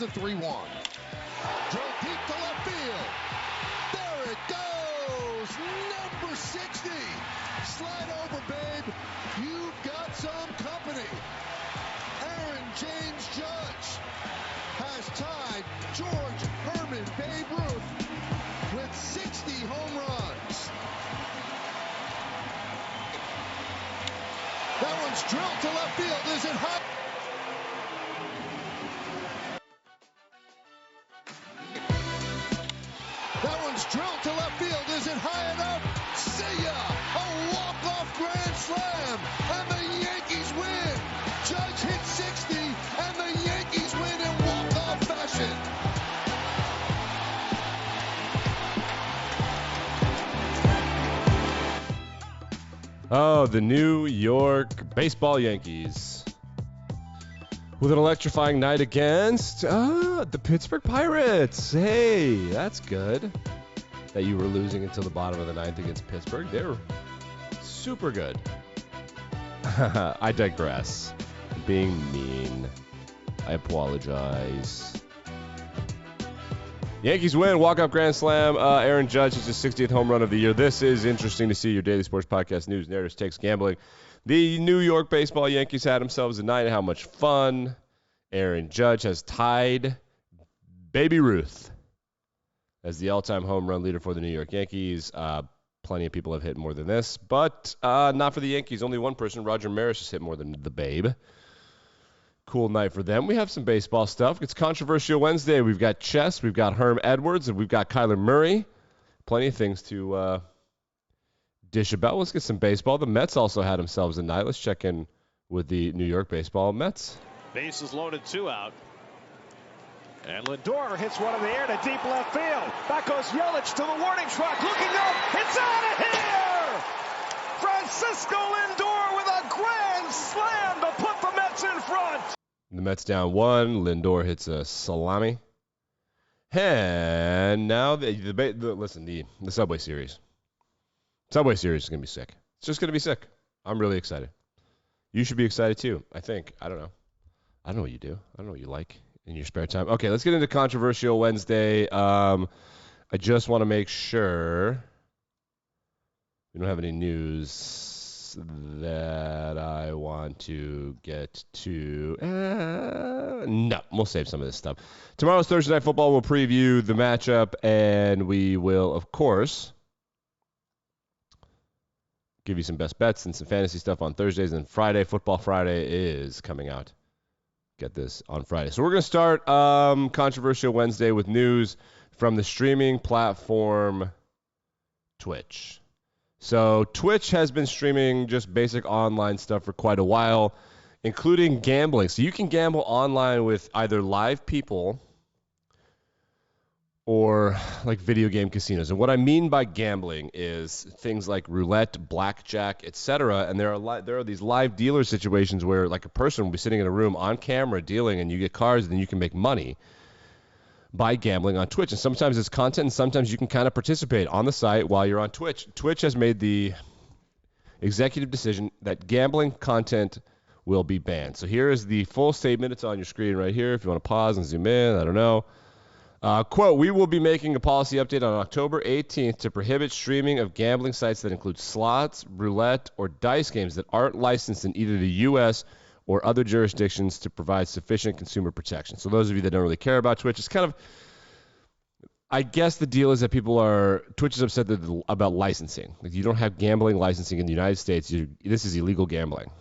is the 3-1. Drilled deep to left field. There it goes. Number 60. Slide over, babe. You've got some company. Aaron James Judge has tied George Herman Babe Ruth with 60 home runs. That one's drilled to left field. Is it high? That one's drilled to left field. Is it high enough? See ya! A walk-off grand slam, and the Yankees win. Judge hit 60, and the Yankees win in walk-off fashion. Oh, the New York baseball Yankees with an electrifying night against the Pittsburgh Pirates. Hey, that's good that you were losing until the bottom of the ninth against Pittsburgh. They're super good. I digress. I'm being mean. I apologize. Yankees win, walk-off grand slam. Aaron Judge is his 60th home run of the year. This is interesting to see. Your daily sports podcast, news, narratives, takes, gambling. The New York baseball Yankees had themselves a night. How much fun. Aaron Judge has tied Baby Ruth as the all-time home run leader for the New York Yankees. Plenty of people have hit more than this, but not for the Yankees. Only one person, Roger Maris, has hit more than the Babe. Cool night for them. We have some baseball stuff. It's Controversial Wednesday. We've got chess, we've got Herm Edwards, and we've got Kyler Murray. Plenty of things to dish about. Let's get some baseball. The Mets also had themselves a night. Let's check in with the New York baseball Mets. Bases loaded, 2 out. And Lindor hits one in the air to deep left field. Back goes Yelich to the warning track. Looking up. It's out of here! Francisco Lindor with a grand slam to put the Mets in front. The Mets down 1. Lindor hits a salami. And now the Subway Series. Subway Series is going to be sick. It's just going to be sick. I'm really excited. You should be excited too, I think. I don't know. I don't know what you do. I don't know what you like in your spare time. Okay, let's get into Controversial Wednesday. I just want to make sure we don't have any news that I want to get to. No, we'll save some of this stuff. Tomorrow's Thursday Night Football. We'll preview the matchup, and we will, of course, give you some best bets and some fantasy stuff on Thursdays. And Friday, Football Friday, is coming out. Get this on Friday. So we're going to start Controversial Wednesday with news from the streaming platform Twitch. So Twitch has been streaming just basic online stuff for quite a while, including gambling. So you can gamble online with either live people or like video game casinos. And what I mean by gambling is things like roulette, blackjack, etc. And there are these live dealer situations where like a person will be sitting in a room on camera dealing, and you get cards, and then you can make money by gambling on Twitch. And sometimes it's content, and sometimes you can kind of participate on the site while you're on Twitch. Twitch has made the executive decision that gambling content will be banned. So here is the full statement. It's on your screen right here if you want to pause and zoom in. I don't know. Quote, we will be making a policy update on October 18th to prohibit streaming of gambling sites that include slots, roulette, or dice games that aren't licensed in either the U.S. or other jurisdictions to provide sufficient consumer protection. So those of you that don't really care about Twitch, it's kind of, I guess the deal is that Twitch is upset about licensing. Like, you don't have gambling licensing in the United States. This is illegal gambling.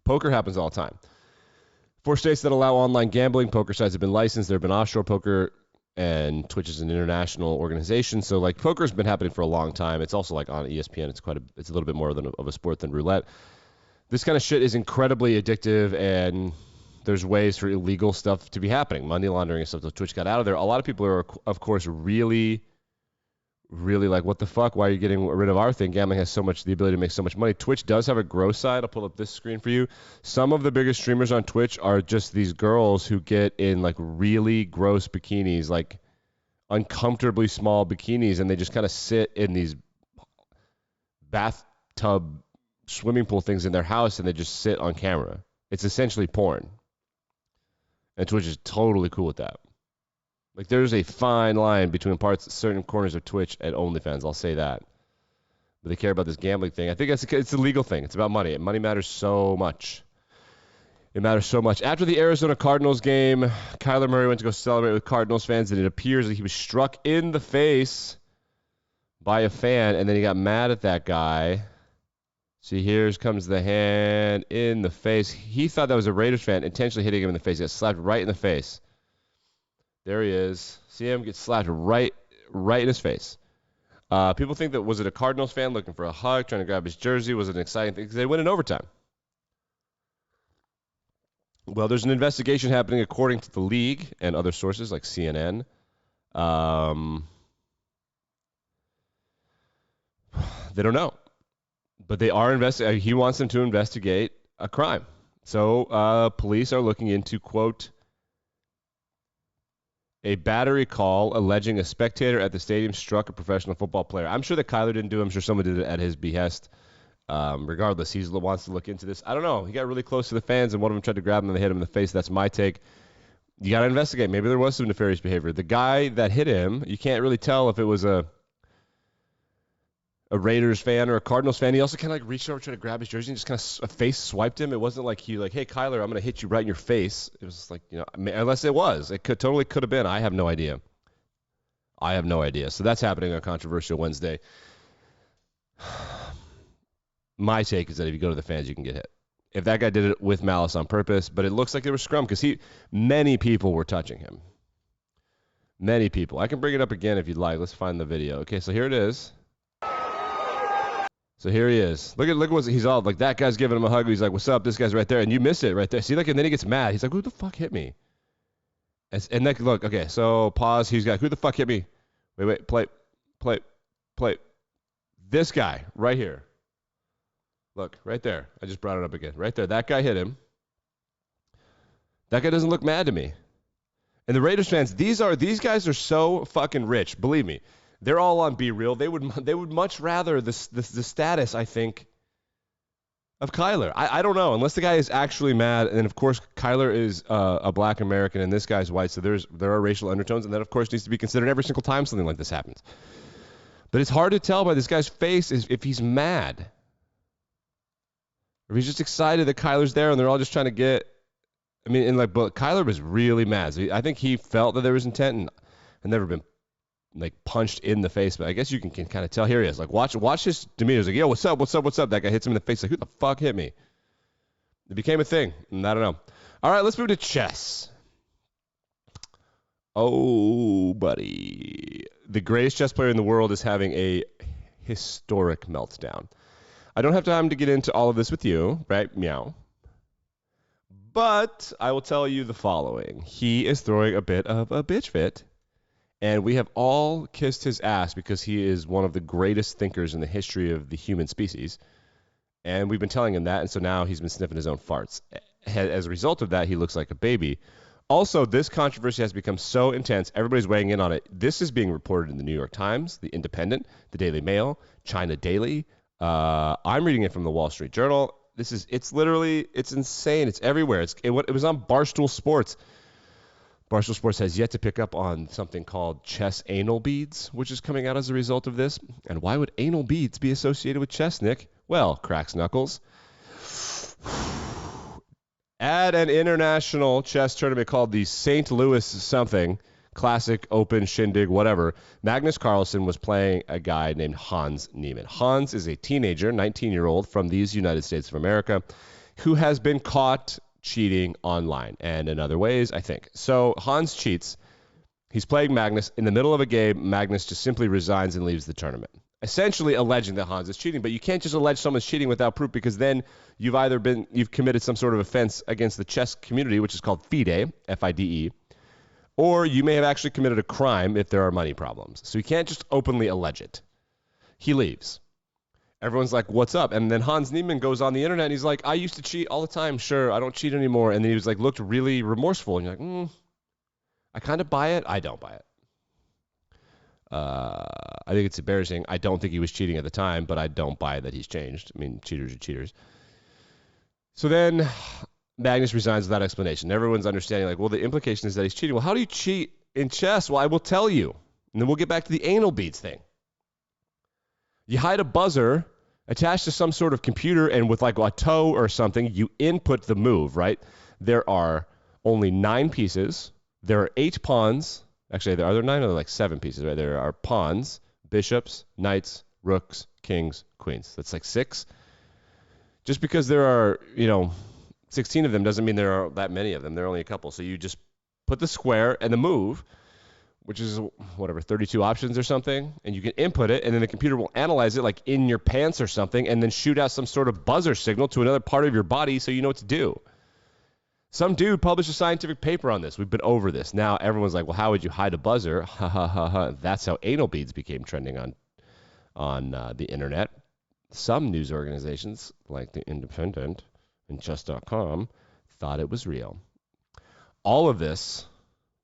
Poker happens all the time. 4 states that allow online gambling, poker sites have been licensed. There have been offshore poker, and Twitch is an international organization. So, like, poker's been happening for a long time. It's also, like, on ESPN. It's a little bit more of a sport than roulette. This kind of shit is incredibly addictive, and there's ways for illegal stuff to be happening, money laundering and stuff. So Twitch got out of there. A lot of people are, of course, really like, what the fuck? Why are you getting rid of our thing? Gambling has the ability to make so much money. Twitch does have a gross side. I'll pull up this screen for you. Some of the biggest streamers on Twitch are just these girls who get in, like, really gross bikinis, like uncomfortably small bikinis, and they just kind of sit in these bathtub swimming pool things in their house, and they just sit on camera. It's essentially porn. And Twitch is totally cool with that. Like, there's a fine line between certain corners of Twitch and OnlyFans. I'll say that. But they care about this gambling thing. I think it's a legal thing. It's about money. Money matters so much. It matters so much. After the Arizona Cardinals game, Kyler Murray went to go celebrate with Cardinals fans, and it appears that he was struck in the face by a fan, and then he got mad at that guy. See, here comes the hand in the face. He thought that was a Raiders fan intentionally hitting him in the face. He got slapped right in the face. There he is. See him get slapped right in his face. People think that, was it a Cardinals fan looking for a hug, trying to grab his jersey? Was it an exciting thing? Because they went in overtime. Well, there's an investigation happening according to the league and other sources like CNN. They don't know. But they are investigating. He wants them to investigate a crime. So police are looking into, quote, a battery call alleging a spectator at the stadium struck a professional football player. I'm sure that Kyler didn't do it. I'm sure someone did it at his behest. Regardless, he wants to look into this. I don't know. He got really close to the fans, and one of them tried to grab him and they hit him in the face. That's my take. You got to investigate. Maybe there was some nefarious behavior. The guy that hit him, you can't really tell if it was a Raiders fan or a Cardinals fan. He also kind of like reached over, tried to grab his jersey, and just kind of face swiped him. It wasn't like he like, hey, Kyler, I'm going to hit you right in your face. It was just like, unless it was. It totally could have been. I have no idea. So that's happening on Controversial Wednesday. My take is that if you go to the fans, you can get hit. If that guy did it with malice on purpose, but it looks like there was scrum because many people were touching him. Many people. I can bring it up again if you'd like. Let's find the video. Okay, so here it is. So here he is. Look what he's all like. That guy's giving him a hug. He's like, "What's up?" This guy's right there, and you miss it right there. See, like, and then he gets mad. He's like, "Who the fuck hit me?" And like, look, okay, so pause. He's like, "Who the fuck hit me?" Wait, play. This guy right here. Look, right there. I just brought it up again. Right there. That guy hit him. That guy doesn't look mad to me. And the Raiders fans, these guys are so fucking rich. Believe me. They're all on Be Real. They would much rather the status, I think, of Kyler. I don't know. Unless the guy is actually mad. And then, of course, Kyler is a black American and this guy's white. So there are racial undertones. And that, of course, needs to be considered every single time something like this happens. But it's hard to tell by this guy's face if he's mad. Or if he's just excited that Kyler's there and they're all just trying to get. I mean, but Kyler was really mad. So I think he felt that there was intent, and I've never been like punched in the face, but I guess you can kind of tell. Here he is. Like, watch his demeanor. He's like, yo, what's up? That guy hits him in the face. Like, who the fuck hit me? It became a thing. And I don't know. All right, let's move to chess. Oh, buddy. The greatest chess player in the world is having a historic meltdown. I don't have time to get into all of this with you, right? Meow. But I will tell you the following. He is throwing a bit of a bitch fit. And we have all kissed his ass because he is one of the greatest thinkers in the history of the human species. And we've been telling him that, and so now he's been sniffing his own farts. As a result of that, he looks like a baby. Also, this controversy has become so intense, everybody's weighing in on it. This is being reported in the New York Times, the Independent, the Daily Mail, China Daily. I'm reading it from the Wall Street Journal. It's insane. It's everywhere. It was on Barstool Sports. Barstool Sports has yet to pick up on something called chess anal beads, which is coming out as a result of this. And why would anal beads be associated with chess, Nick? Well, cracks knuckles. At an international chess tournament called the St. Louis something, Classic, Open, Shindig, whatever, Magnus Carlsen was playing a guy named Hans Niemann. Hans is a teenager, 19-year-old from these United States of America, who has been caught cheating online and in other ways, I think. So Hans cheats. He's playing Magnus. In the middle of a game, Magnus just simply resigns and leaves the tournament, essentially alleging that Hans is cheating. But you can't just allege someone's cheating without proof, because then you've committed some sort of offense against the chess community, which is called FIDE, F-I-D-E, or you may have actually committed a crime if there are money problems. So you can't just openly allege it. He leaves. Everyone's like, what's up? And then Hans Niemann goes on the internet and he's like, I used to cheat all the time. Sure, I don't cheat anymore. And then he was like, looked really remorseful. And you're like, I kind of buy it. I don't buy it. I think it's embarrassing. I don't think he was cheating at the time, but I don't buy that he's changed. I mean, cheaters are cheaters. So then Magnus resigns without explanation. Everyone's understanding, like, well, the implication is that he's cheating. Well, how do you cheat in chess? Well, I will tell you. And then we'll get back to the anal beads thing. You hide a buzzer attached to some sort of computer, and with like a toe or something, you input the move, right? There are only 9 pieces. There are 8 pawns. Actually, are there 9 or like 7 pieces, right? There are pawns, bishops, knights, rooks, kings, queens. That's like 6. Just because there are, 16 of them doesn't mean there are that many of them. There are only a couple. So you just put the square and the move, which is, 32 options or something, and you can input it, and then the computer will analyze it like in your pants or something, and then shoot out some sort of buzzer signal to another part of your body so you know what to do. Some dude published a scientific paper on this. We've been over this. Now everyone's like, well, how would you hide a buzzer? Ha, ha, ha, ha. That's how anal beads became trending on the internet. Some news organizations, like The Independent and Chess.com, thought it was real. All of this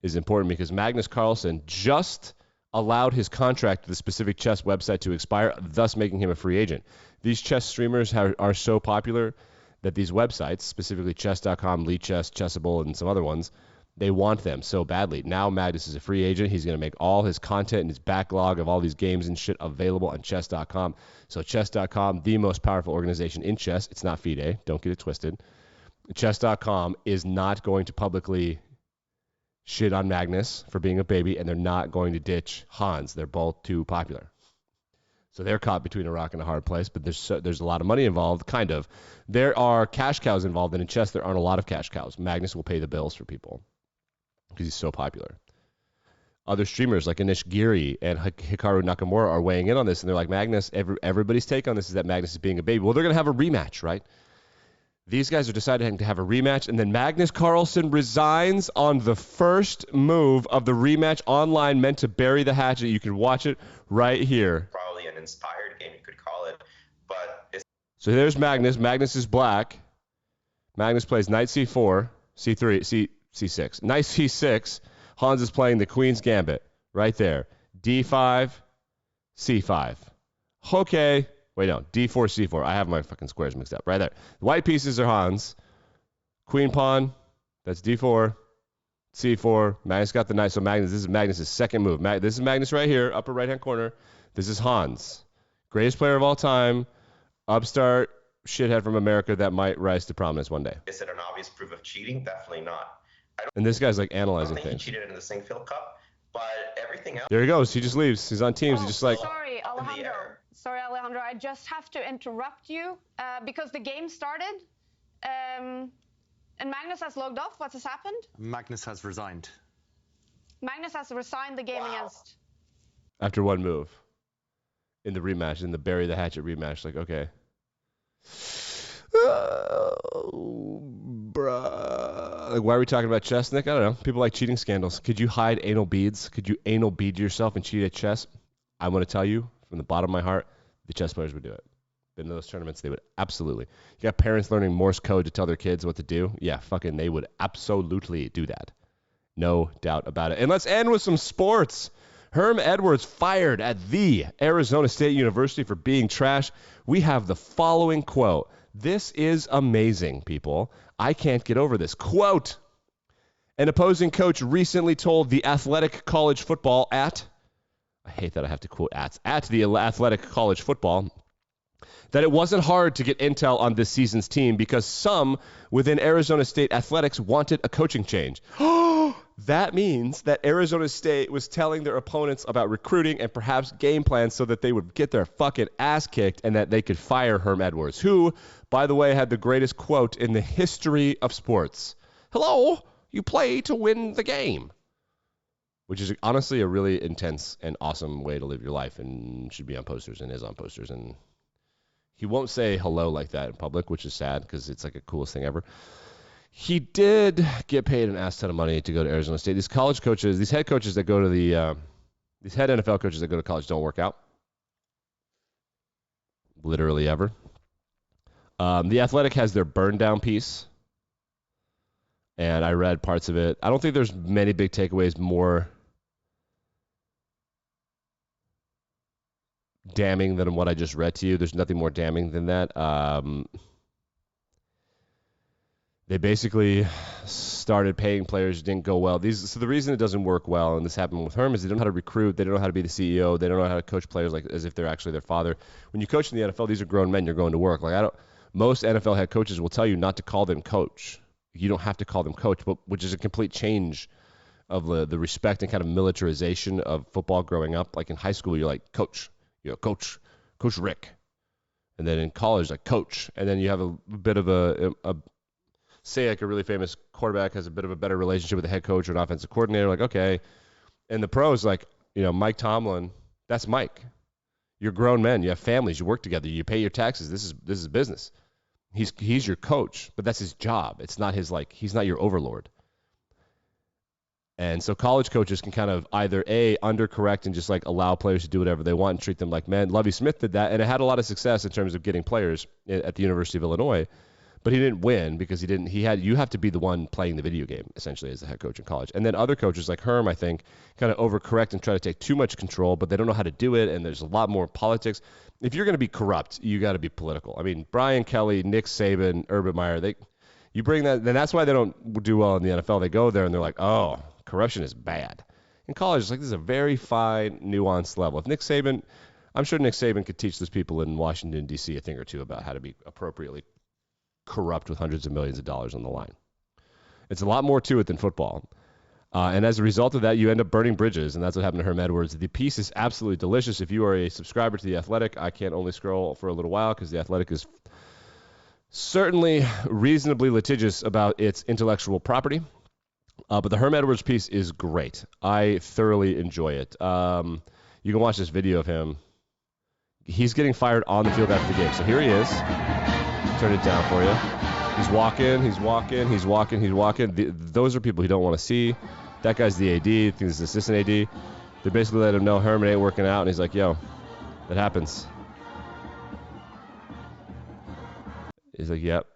is important because Magnus Carlsen just allowed his contract to the specific chess website to expire, thus making him a free agent. These chess streamers are so popular that these websites, specifically Chess.com, Lead Chess, Chessable, and some other ones, they want them so badly. Now Magnus is a free agent. He's going to make all his content and his backlog of all these games and shit available on Chess.com. So Chess.com, the most powerful organization in chess. It's not FIDE. Don't get it twisted. Chess.com is not going to publicly shit on Magnus for being a baby, and they're not going to ditch Hans. They're both too popular. So they're caught between a rock and a hard place, but there's a lot of money involved, kind of. There are cash cows involved, and in chess there aren't a lot of cash cows. Magnus will pay the bills for people because he's so popular. Other streamers like Anish Giri and Hikaru Nakamura are weighing in on this, and they're like, Magnus, everybody's take on this is that Magnus is being a baby. Well, they're going to have a rematch, right? These guys are deciding to have a rematch, and then Magnus Carlsen resigns on the first move of the rematch online, meant to bury the hatchet. You can watch it right here. Probably an inspired game, you could call it, but it's... So there's Magnus. Magnus is black. Magnus plays knight c4, c3, c6. Knight c6. Hans is playing the queen's gambit right there. d5, c5. Okay. Wait, no. d4, c4. I have my fucking squares mixed up. Right there. The white pieces are Hans. Queen pawn. That's d4. c4. Magnus got the knight. So Magnus, this is Magnus' second move. This is Magnus right here, upper right-hand corner. This is Hans. Greatest player of all time. Upstart shithead from America that might rise to prominence one day. Is it an obvious proof of cheating? Definitely not. And this guy's like I analyzing don't think things. he cheated in the Singfield Cup, but everything else... There he goes. He just leaves. He's on teams. He's just like... Sorry, Alejandro. I just have to interrupt you because the game started and Magnus has logged off. What has happened? Magnus has resigned. Magnus has resigned the game against... After one move. In the rematch, in the bury the hatchet rematch. Like, okay. Oh, bruh. Like, why are we talking about chess, Nick? I don't know. People like cheating scandals. Could you hide anal beads? Could you anal bead yourself and cheat at chess? I want to tell you, from the bottom of my heart, the chess players would do it. Been to those tournaments, they would absolutely. You got parents learning Morse code to tell their kids what to do? Yeah, fucking they would absolutely do that. No doubt about it. And let's end with some sports. Herm Edwards fired at the Arizona State University for being trash. We have the following quote. This is amazing, people. I can't get over this. Quote, an opposing coach recently told the Athletic College Football at, I hate that I have to quote at the Athletic College Football, that it wasn't hard to get intel on this season's team because some within Arizona State Athletics wanted a coaching change. That means that Arizona State was telling their opponents about recruiting and perhaps game plans so that they would get their fucking ass kicked and that they could fire Herm Edwards, who, by the way, had the greatest quote in the history of sports. Hello, you play to win the game. Which is honestly a really intense and awesome way to live your life and should be on posters and is on posters. And he won't say hello like that in public, which is sad because it's like the coolest thing ever. He did get paid an ass ton of money to go to Arizona State. These college coaches, these head coaches that go to these head NFL coaches that go to college don't work out. Literally ever. The Athletic has their burn down piece. And I read parts of it. I don't think there's many big takeaways more damning than what I just read to you. There's nothing more damning than that. they basically started paying players who didn't go well. So the reason it doesn't work well, and this happened with Herm, is they don't know how to recruit. They don't know how to be the CEO. They don't know how to coach players like as if they're actually their father. When you coach in the NFL, these are grown men. You're going to work. Most NFL head coaches will tell you not to call them coach. You don't have to call them coach, which is a complete change of the respect and kind of militarization of football growing up. Like in high school, you're like coach, Coach Rick, and then in college, like coach, and then you have a bit of a say like a really famous quarterback has a bit of a better relationship with a head coach or an offensive coordinator. Like okay, and the pros like Mike Tomlin, that's Mike. You're grown men. You have families. You work together. You pay your taxes. This is business. He's your coach, but that's his job. It's not his he's not your overlord. And so college coaches can kind of either undercorrect and just allow players to do whatever they want and treat them like men. Lovie Smith did that, and it had a lot of success in terms of getting players at the University of Illinois. But he didn't win because you have to be the one playing the video game, essentially, as the head coach in college. And then other coaches like Herm, I think, kind of overcorrect and try to take too much control, but they don't know how to do it, and there's a lot more politics. If you're going to be corrupt, you got to be political. I mean, Brian Kelly, Nick Saban, Urban Meyer, you bring that, then that's why they don't do well in the NFL. They go there and they're like, oh, corruption is bad. In college, this is a very fine, nuanced level. I'm sure Nick Saban could teach those people in Washington, D.C. a thing or two about how to be appropriately corrupt with hundreds of millions of dollars on the line. It's a lot more to it than football. And as a result of that, you end up burning bridges, and that's what happened to Herm Edwards. The piece is absolutely delicious. If you are a subscriber to The Athletic, I can't only scroll for a little while because The Athletic is certainly reasonably litigious about its intellectual property. But the Herm Edwards piece is great. I thoroughly enjoy it. You can watch this video of him. He's getting fired on the field after the game. So here he is. Turn it down for you. He's walking. Those are people you don't want to see. That guy's the AD. I think he's the assistant AD. They basically let him know Herman ain't working out, and he's like, yo, that happens. He's like, yep,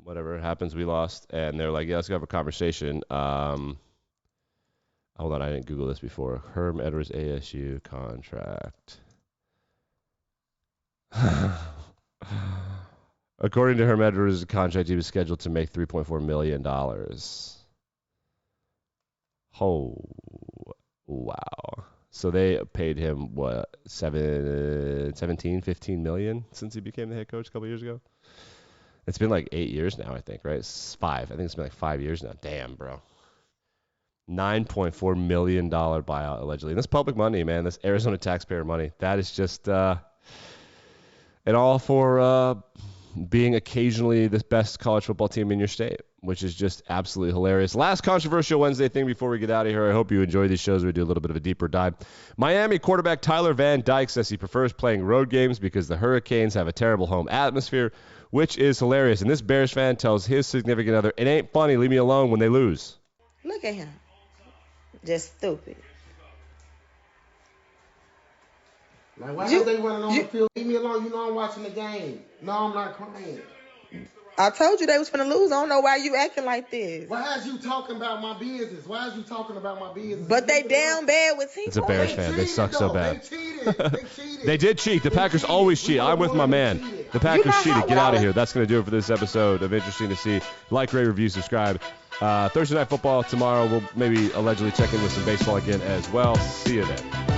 whatever, it happens, we lost. And they're like, yeah, let's go have a conversation. Hold on, I didn't Google this before. Herm Edwards ASU contract. According to Herm Edwards' contract, he was scheduled to make $3.4 million. Oh, wow. So they paid him, what, 17, 15 million since he became the head coach a couple years ago? It's been 8 years now, I think, right? It's 5. I think it's been 5 years now. Damn, bro. $9.4 million buyout, allegedly. And that's public money, man. That's Arizona taxpayer money. That is just it all for being occasionally the best college football team in your state, which is just absolutely hilarious. Last controversial Wednesday thing before we get out of here. I hope you enjoy these shows. We do a little bit of a deeper dive. Miami quarterback Tyler Van Dyke says he prefers playing road games because the Hurricanes have a terrible home atmosphere, which is hilarious. And this Bears fan tells his significant other, it ain't funny, leave me alone when they lose. Look at him. Just stupid. Why are they running on the field? Leave me alone. You know I'm watching the game. No, I'm not crying. I told you they was finna lose. I don't know why you acting like this. Why is you talking about my business? But they down bad with team. It's a Bears fan. They suck so bad. They cheated. They did cheat. The Packers always cheat. I'm with my man. The Packers cheated. Get out of here. That's going to do it for this episode of Interesting to See. Like, rate, review, subscribe. Thursday Night Football tomorrow. We'll maybe allegedly check in with some baseball again as well. See you then.